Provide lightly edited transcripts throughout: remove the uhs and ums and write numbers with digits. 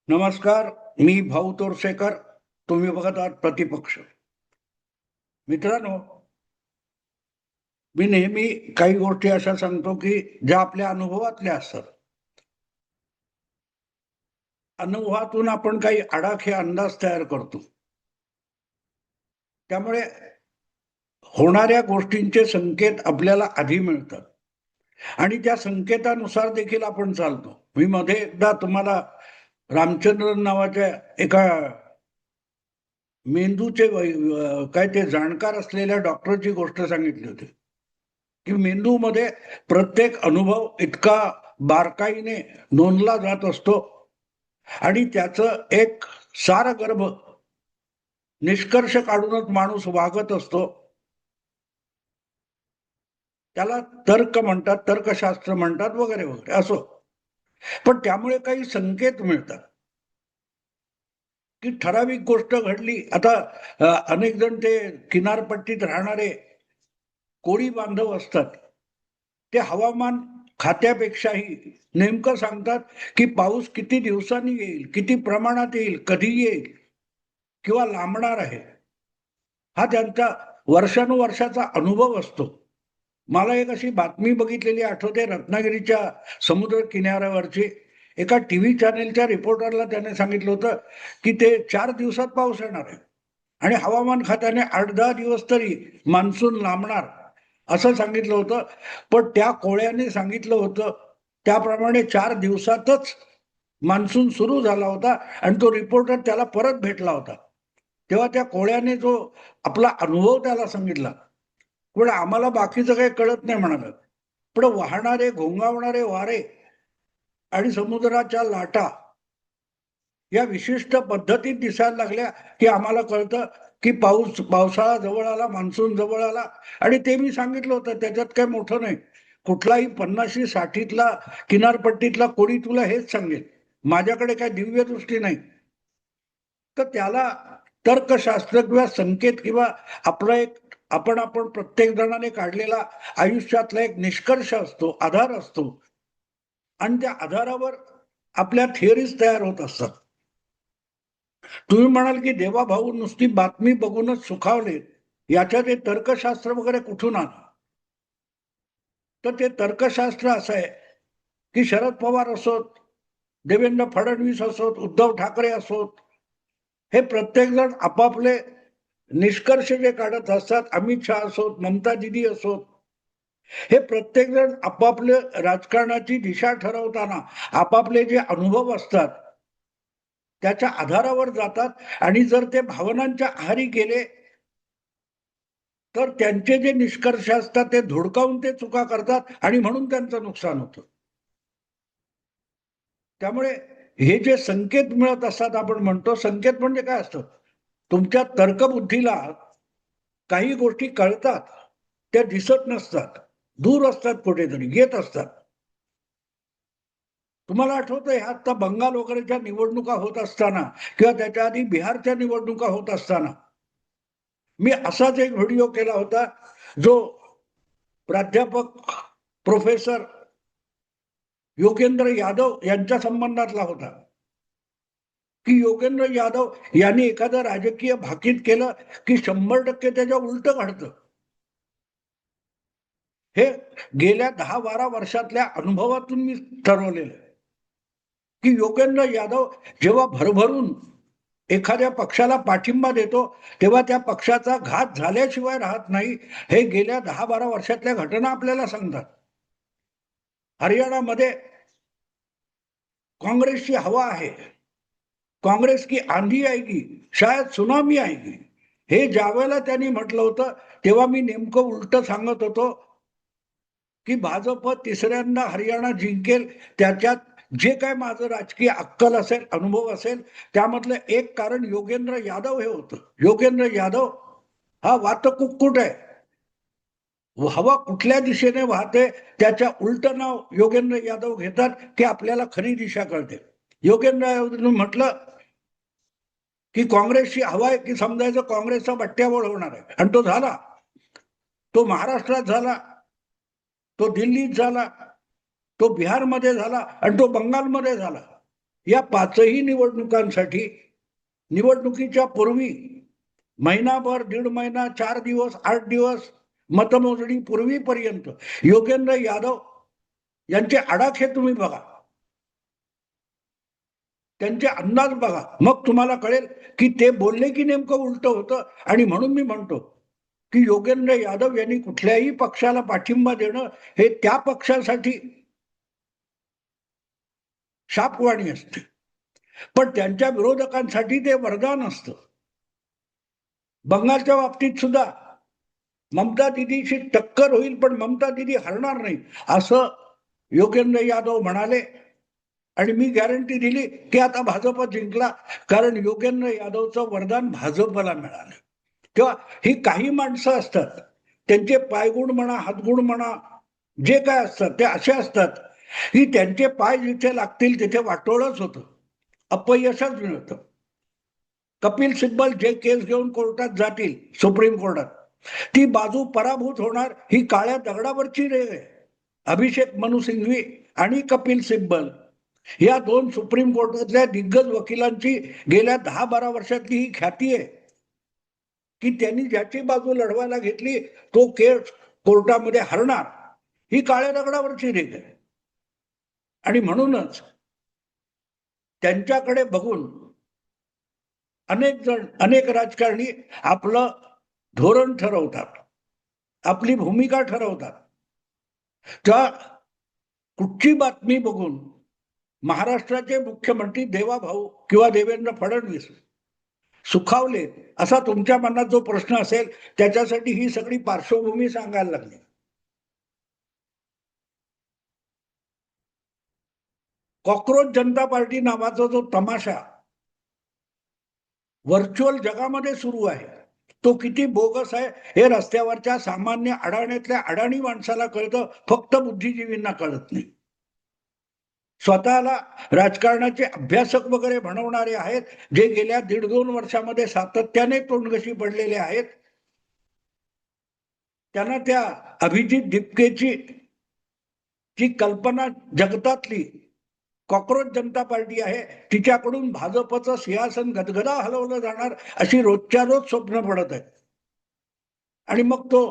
नमस्कार. मी भाऊ तोरसेकर. तुम्ही बघत आहात प्रतिपक्ष. मित्रांनो, मी नेहमी काही गोष्टी अशा सांगतो की ज्या आपल्या अनुभवातल्या असतात. अनुभवातून आपण काही आडाखे अंदाज तयार करतो. त्यामुळे होणाऱ्या गोष्टींचे संकेत आपल्याला आधी मिळतात आणि त्या संकेतानुसार देखील आपण चालतो. मी मध्ये एकदा तुम्हाला रामचंद्रन नावाच्या एका मेंदूचे काय ते जाणकार असलेल्या डॉक्टरची गोष्ट सांगितली होती. की मेंदूमध्ये प्रत्येक अनुभव इतका बारकाईने नोंदला जात असतो आणि त्याचं एक सारगर्भ निष्कर्ष काढूनच माणूस वागत असतो. त्याला तर्क म्हणतात, तर्कशास्त्र म्हणतात वगैरे वगैरे असो. पण त्यामुळे काही संकेत मिळतात की ठराविक गोष्ट घडली. आता अनेक जण ते किनारपट्टीत राहणारे कोळी बांधव असतात. ते हवामान खात्यापेक्षाही नेमकं सांगतात की पाऊस किती दिवसांनी येईल, किती प्रमाणात येईल, कधी येईल किंवा लांबणार आहे. हा त्यांचा वर्षानुवर्षाचा अनुभव असतो. मला एक अशी बातमी बघितलेली आठवते, रत्नागिरीच्या समुद्र किनाऱ्यावरची. एका टीव्ही चॅनेलच्या रिपोर्टरला त्याने सांगितलं होतं की ते 4 दिवसात पाऊस येणार आहे आणि हवामान खात्याने 8-10 दिवस तरी मान्सून लांबणार असं सांगितलं होतं. पण त्या कोळ्याने सांगितलं होतं त्याप्रमाणे 4 दिवसातच मान्सून सुरू झाला होता आणि तो रिपोर्टर त्याला परत भेटला होता. तेव्हा त्या कोळ्याने जो आपला अनुभव त्याला सांगितला. पण आम्हाला बाकीचं काही कळत नाही म्हणाला. पण वाहणारे घोंगावणारे वारे आणि समुद्राच्या लाटा या विशिष्ट पद्धतीत दिसायला लागल्या की आम्हाला कळतं की पावसाळा जवळ आला, मान्सून जवळ आला. आणि ते मी सांगितलं होतं, त्याच्यात काही मोठं नाही. कुठलाही 50-60तला किनारपट्टीतला कोणी तुला हेच सांगेल. माझ्याकडे काही दिव्य दृष्टी नाही. तर त्याला तर्कशास्त्र किंवा संकेत किंवा आपला एक आपण प्रत्येक जणाने काढलेला आयुष्यातला एक निष्कर्ष असतो, आधार असतो आणि त्या आधारावर आपल्या थिअरीज तयार होत असतात. तुम्ही म्हणाल की देवाभाऊ नुसती बातमी बघूनच सुखावले, याच्यात हे तर्कशास्त्र वगैरे कुठून आलं? तर ते तर्कशास्त्र असं आहे की शरद पवार असोत, देवेंद्र फडणवीस असोत, उद्धव ठाकरे असोत, हे प्रत्येक जण आपापले निष्कर्ष जे काढत असतात, अमित शहा असोत, ममता दिदी असोत, हे प्रत्येक जण आपापले राजकारणाची दिशा ठरवताना आपापले जे अनुभव असतात त्याच्या आधारावर जातात आणि जर ते भावनांच्या आहारी गेले तर त्यांचे जे निष्कर्ष असतात ते धुडकावून ते चुका करतात आणि म्हणून त्यांचं नुकसान होतं. त्यामुळे हे जे संकेत मिळत असतात, आपण म्हणतो संकेत म्हणजे काय असतं? तुमच्या तर्कबुद्धीला काही गोष्टी कळतात, त्या दिसत नसतात, दूर असतात, कुठेतरी येत असतात. तुम्हाला आठवतंय आता बंगाल वगैरेच्या निवडणुका होत असताना किंवा त्याच्या आधी बिहारच्या निवडणुका होत असताना मी असाच एक व्हिडिओ केला होता, जो प्राध्यापक प्रोफेसर योगेंद्र यादव यांच्या संबंधातला होता. की योगेंद्र यादव यांनी एखादं राजकीय भाकीत केलं की 100% त्याच्या उलट घडतं. हे गेल्या 10-12 वर्षातल्या अनुभवातून मी ठरवलेलं आहे की योगेंद्र यादव जेव्हा भरभरून एखाद्या पक्षाला पाठिंबा देतो तेव्हा त्या पक्षाचा घात झाल्याशिवाय राहत नाही. हे गेल्या 10-12 वर्षातल्या घटना आपल्याला सांगतात. हरियाणामध्ये काँग्रेसची हवा आहे. काँग्रेस की आंधी आएगी, शायद सुनामी आएगी. हे ज्यावेळेला त्यांनी म्हटलं होतं तेव्हा मी नेमकं उलट सांगत होतो की भाजप तिसऱ्यांदा हरियाणा जिंकेल. त्याच्यात जे काय माझं राजकीय अक्कल असेल, अनुभव असेल, त्यामधलं एक कारण योगेंद्र यादव हे होतं. योगेंद्र यादव हा वातकुक्कुट आहे. हवा कुठल्या दिशेने वाहते त्याच्या उलट नाव योगेंद्र यादव घेतात की आपल्याला खरी दिशा कळते. योगेंद्र यादव म्हटलं की काँग्रेसची हवा आहे की समजायचं काँग्रेसचा बट्ट्याबोळ होणार आहे आणि तो झाला. तो महाराष्ट्रात झाला, तो दिल्लीत झाला, तो बिहारमध्ये झाला आणि तो बंगालमध्ये झाला. या पाचही निवडणुकांसाठी निवडणुकीच्या पूर्वी महिनाभर, 1.5 महिना, 4 दिवस, 8 दिवस मतमोजणी पूर्वीपर्यंत योगेंद्र यादव यांचे आडाखे तुम्ही बघा, त्यांचे अंदाज बघा, मग तुम्हाला कळेल की ते बोलले की नेमकं उलट होतं. आणि म्हणून मी म्हणतो की योगेंद्र यादव यांनी कुठल्याही पक्षाला पाठिंबा देणं हे त्या पक्षासाठी शापवाणी असते, पण त्यांच्या विरोधकांसाठी ते वरदान असतं. बंगालच्या बाबतीत सुद्धा ममता दिदीशी टक्कर होईल पण ममता दिदी हरणार नाही असं योगेंद्र यादव म्हणाले. आणि मी गॅरंटी दिली की आता भाजप जिंकला, कारण योगेंद्र यादवचं वरदान भाजपला मिळालं. तेव्हा ही काही माणसं असतात, त्यांचे पायगुण म्हणा, हातगुण म्हणा, जे काय असतात ते असे असतात की त्यांचे पाय जिथे लागतील तिथे वाटोळच होतं, अपयशच मिळतं. कपिल सिब्बल जे केस घेऊन कोर्टात जातील, सुप्रीम कोर्टात, ती बाजू पराभूत होणार ही काळ्या दगडावरची रेघ आहे. अभिषेक मनु सिंघवी आणि कपिल सिब्बल या दोन सुप्रीम कोर्टातल्या दिग्गज वकिलांची गेल्या 10-12 वर्षातली ही ख्याती आहे की त्यांनी ज्याची बाजू लढवायला घेतली तो केस कोर्टामध्ये हरणार, ही काळ्या दगडावरची रेघ आहे. आणि म्हणूनच त्यांच्याकडे बघून अनेक जण, अनेक राजकारणी आपलं धोरण ठरवतात, आपली भूमिका ठरवतात. त्या कुठची बातमी बघून महाराष्ट्राचे मुख्यमंत्री देवाभाऊ किंवा देवेंद्र फडणवीस सुखावले असा तुमच्या मनात जो प्रश्न असेल त्याच्यासाठी ही सगळी पार्श्वभूमी सांगायला लागली. कॉक्रोच जनता पार्टी नावाचा जो तमाशा व्हर्च्युअल जगामध्ये सुरू आहे तो किती बोगस आहे हे रस्त्यावरच्या सामान्य अडाण्यातल्या अडाणी माणसाला कळतं, फक्त बुद्धिजीवींना कळत नाही. स्वतःला राजकारणाचे अभ्यासक वगैरे म्हणवणारे आहेत, जे गेल्या 1.5-2 वर्षामध्ये सातत्याने तोंडघशी पडलेले आहेत, त्यांना त्या अभिजित दिपकेची जी कल्पना जगतातली कॉक्रोच जनता पार्टी आहे तिच्याकडून भाजपचं सिंहासन गदगदा हलवलं जाणार अशी रोजच्या रोज स्वप्न पडत आहेत. आणि मग तो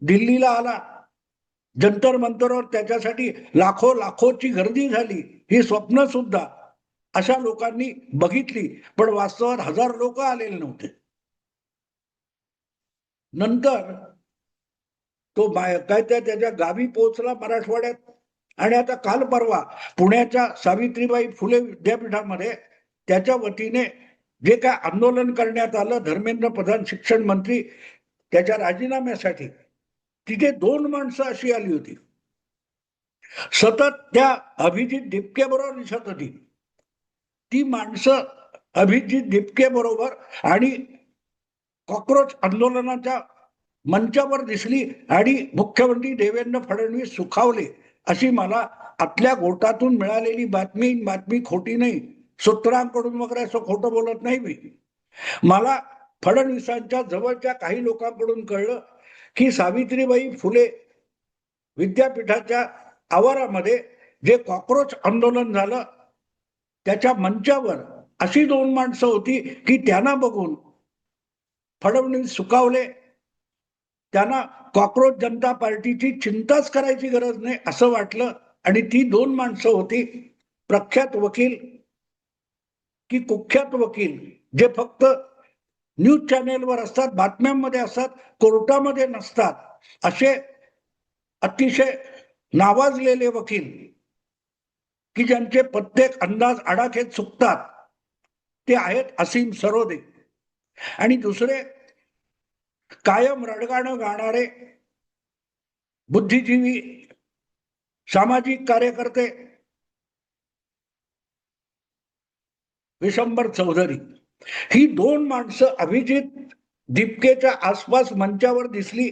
दिल्लीला आला, जंतर मंतरवर त्याच्यासाठी लाखोची गर्दी झाली, ही स्वप्न सुद्धा अशा लोकांनी बघितली, पण वास्तवात 1000 लोक आलेले नव्हते. नंतर तो काय त्याच्या गावी पोहोचला मराठवाड्यात. आणि आता काल परवा पुण्याच्या सावित्रीबाई फुले विद्यापीठामध्ये त्याच्या वतीने जे काय आंदोलन करण्यात आलं, धर्मेंद्र प्रधान शिक्षण मंत्री त्याच्या राजीनाम्यासाठी, तिथे 2 माणसं अशी आली होती, सतत त्या अभिजित दिपके बरोबर दिसत होती. ती माणसं अभिजित दिपके बरोबर आणि कॉक्रोच आंदोलनाच्या मंचावर दिसली आणि मुख्यमंत्री देवेंद्र फडणवीस सुखावले अशी मला आतल्या गोटातून मिळालेली बातमी खोटी नाही, सूत्रांकडून वगैरे असं खोटं बोलत नाही मी. मला फडणवीसांच्या जवळच्या काही लोकांकडून कळलं की सावित्रीबाई फुले विद्यापीठाच्या आवारामध्ये जे कॉक्रोच आंदोलन झालं त्याच्या मंचावर अशी 2 माणसं होती की त्यांना बघून फडणवीस सुखावले. त्यांना कॉक्रोच जनता पार्टीची चिंताच करायची गरज नाही असं वाटलं. आणि ती 2 माणसं होती, प्रख्यात वकील की कुख्यात वकील, जे फक्त न्यूज चॅनेलवर असतात, बातम्यांमध्ये असतात, कोर्टामध्ये नसतात, असे अतिशय नावाजलेले वकील की ज्यांचे प्रत्येक अंदाज आडाखेत चुकतात, ते आहेत असीम सरोदे. आणि दुसरे कायम रडगाणं गाणारे बुद्धिजीवी सामाजिक कार्यकर्ते विशंबर चौधरी. ही 2 माणसं अभिजित दिपकेच्या आसपास मंचावर दिसली.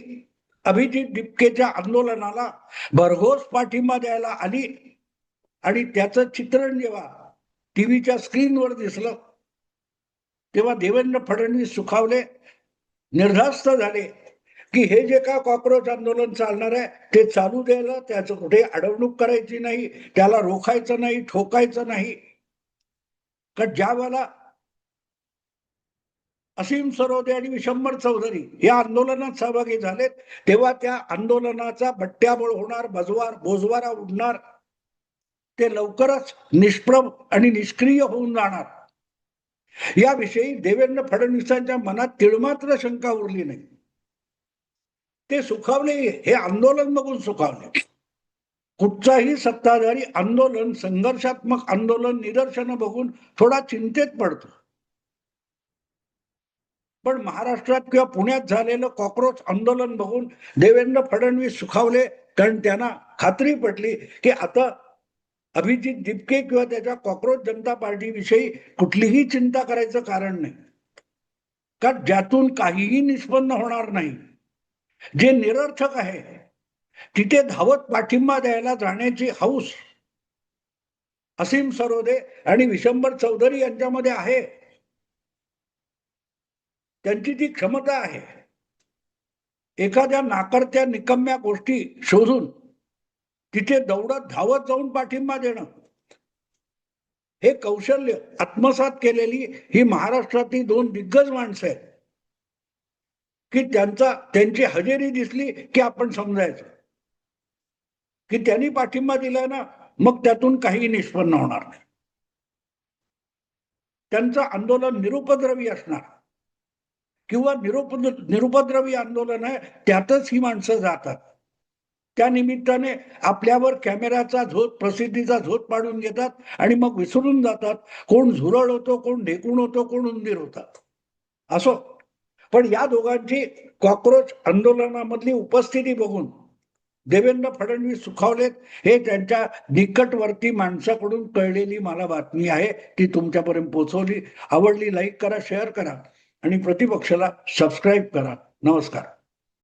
अभिजित दिपकेच्या आंदोलनाला भरघोस पाठिंबा द्यायला आली आणि त्याचं चित्रण जेव्हा टीव्हीच्या स्क्रीनवर दिसलं तेव्हा देवेंद्र फडणवीस सुखावले, निर्धास्त झाले की हे जे काय कॉक्रोच आंदोलन चालणार आहे ते चालू द्यायला, त्याचं कुठे अडवणूक करायची नाही, त्याला रोखायचं नाही, ठोकायचं नाही. का ज्या वेळेला असीम सरोदे आणि विशंबर चौधरी या आंदोलनात सहभागी झालेत तेव्हा त्या आंदोलनाचा बट्ट्याबोळ होणार, बोजवारा उडणार, ते लवकरच निष्प्रभ आणि निष्क्रिय होऊन जाणार याविषयी देवेंद्र फडणवीसांच्या मनात तिळमात्र शंका उरली नाही. ते सुखावले, हे आंदोलन बघून सुखावले. कुठचाही सत्ताधारी आंदोलन, संघर्षात्मक आंदोलन, निदर्शनं बघून थोडा चिंतेत पडतो. पण महाराष्ट्रात किंवा पुण्यात झालेलं कॉक्रोच आंदोलन बघून देवेंद्र फडणवीस सुखावले, कारण त्यांना खात्री पटली की आता अभिजित दिपके किंवा त्याच्या कॉक्रोच जनता पार्टी विषयी कुठलीही चिंता करायचं कारण नाही, कारण ज्यातून काहीही निष्पन्न होणार नाही, जे निरर्थक आहे तिथे धावत पाठिंबा द्यायला जाण्याची हौस असीम सरोदे आणि विशंबर चौधरी यांच्यामध्ये आहे. त्यांची ती क्षमता आहे. एखाद्या नाकर्त्या निकम्या गोष्टी शोधून तिथे दौडत धावत जाऊन पाठिंबा देणं, हे कौशल्य आत्मसात केलेली ही महाराष्ट्रातली दोन दिग्गज माणसं आहेत की त्यांची हजेरी दिसली की आपण समजायचं की त्यांनी पाठिंबा दिला ना, मग त्यातून काही निष्पन्न होणार नाही. त्यांचं आंदोलन निरुपद्रवी असणार किंवा निरुपद्रवी आंदोलन आहे, त्यातच ही माणसं जातात. त्या निमित्ताने आपल्यावर कॅमेऱ्याचा झोत, प्रसिद्धीचा झोत पाडून घेतात आणि मग विसरून जातात कोण झुरळ होतो, कोण ढेकूण होतो, कोण उंदीर होतात. असो, पण या दोघांची कॉक्रोच आंदोलनामधली उपस्थिती बघून देवेंद्र फडणवीस सुखावलेत, हे त्यांच्या निकटवर्ती माणसाकडून कळलेली मला बातमी आहे, ती तुमच्यापर्यंत पोहोचवली. आवडली लाईक करा, शेअर करा आणि प्रतिपक्षाला सबस्क्राईब करा. नमस्कार.